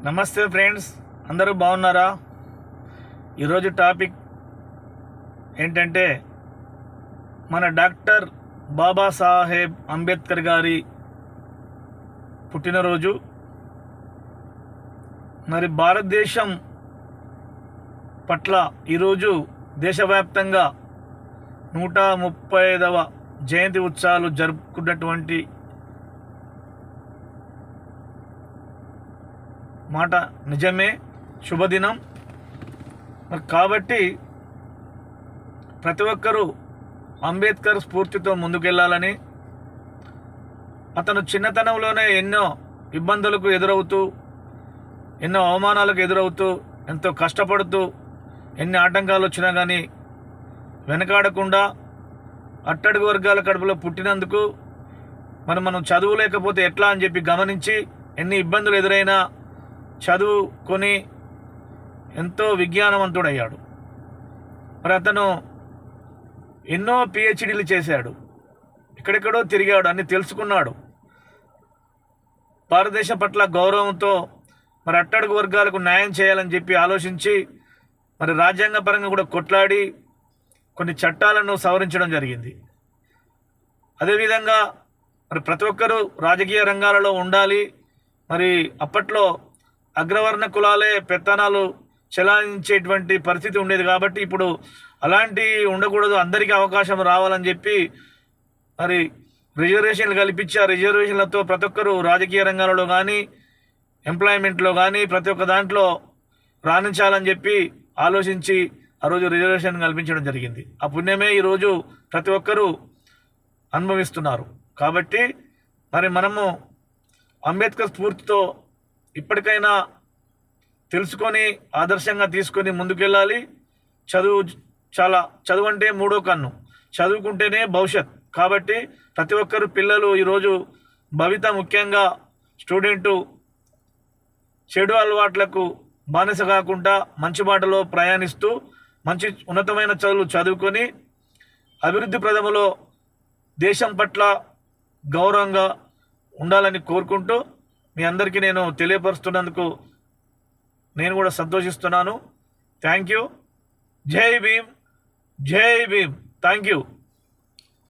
నమస్తే ఫ్రెండ్స్, అందరూ బాగున్నారా? ఈరోజు టాపిక్ ఏంటంటే మన డాక్టర్ బాబాసాహెబ్ అంబేద్కర్ గారి పుట్టినరోజు. మరి భారతదేశం పట్ల ఈరోజు దేశవ్యాప్తంగా 135వ జయంతి ఉత్సవాలు జరుపుకున్నటువంటి మాట నిజమే, శుభదినం. మరి కాబట్టి ప్రతి ఒక్కరూ అంబేద్కర్ స్ఫూర్తితో ముందుకెళ్ళాలని, అతను చిన్నతనంలోనే ఎన్నో ఇబ్బందులకు ఎదురవుతూ, ఎన్నో అవమానాలకు ఎదురవుతూ, ఎంతో కష్టపడుతూ, ఎన్ని ఆటంకాలు వచ్చినా కానీ వెనకాడకుండా అట్టడుగు వర్గాల కడుపులో పుట్టినందుకు మనం చదువులేకపోతే ఎట్లా అని చెప్పి గమనించి, ఎన్ని ఇబ్బందులు ఎదురైనా చదువుకొని ఎంతో విజ్ఞానవంతుడయ్యాడు. మరి అతను ఎన్నో పిహెచ్డీలు చేశాడు, ఎక్కడెక్కడో తిరిగాడు, అన్ని తెలుసుకున్నాడు. భారతదేశం పట్ల గౌరవంతో మరి అట్టడుగు వర్గాలకు న్యాయం చేయాలని చెప్పి ఆలోచించి మరి రాజ్యాంగపరంగా కూడా కొట్లాడి కొన్ని చట్టాలను సవరించడం జరిగింది. అదేవిధంగా మరి ప్రతి ఒక్కరూ రాజకీయ రంగాలలో ఉండాలి. మరి అప్పట్లో అగ్రవర్ణ కులాలే పెత్తనాలు చెలాయించేటువంటి పరిస్థితి ఉండేది. కాబట్టి ఇప్పుడు అలాంటి ఉండకూడదు, అందరికీ అవకాశం రావాలని చెప్పి మరి రిజర్వేషన్లు కల్పించి, ఆ రిజర్వేషన్లతో ప్రతి ఒక్కరూ రాజకీయ రంగాలలో కానీ, ఎంప్లాయ్మెంట్లో కానీ ప్రతి ఒక్క దాంట్లో రాణించాలని చెప్పి ఆలోచించి ఆ రోజు రిజర్వేషన్ కల్పించడం జరిగింది. ఆ పుణ్యమే ఈరోజు ప్రతి ఒక్కరూ అనుభవిస్తున్నారు. కాబట్టి మరి మనము అంబేద్కర్ స్ఫూర్తితో ఇప్పటికైనా తెలుసుకొని ఆదర్శంగా తీసుకొని ముందుకెళ్ళాలి. చదువు అంటే మూడో కన్ను, చదువుకుంటేనే భవిష్యత్. కాబట్టి ప్రతి ఒక్కరు పిల్లలు ఈరోజు భవిత, ముఖ్యంగా స్టూడెంటు చెడు అలవాట్లకు బానిస కాకుండా మంచి బాటలో ప్రయాణిస్తూ మంచి ఉన్నతమైన చదువులు చదువుకొని అభివృద్ధి ప్రథమలో దేశం పట్ల గౌరవంగా ఉండాలని కోరుకుంటూ మీ అందరికీ నేను తెలియపరుస్తున్నందుకు నేను కూడా సంతోషిస్తున్నాను. Thank you. జై భీమ్, జై భీమ్. Thank you.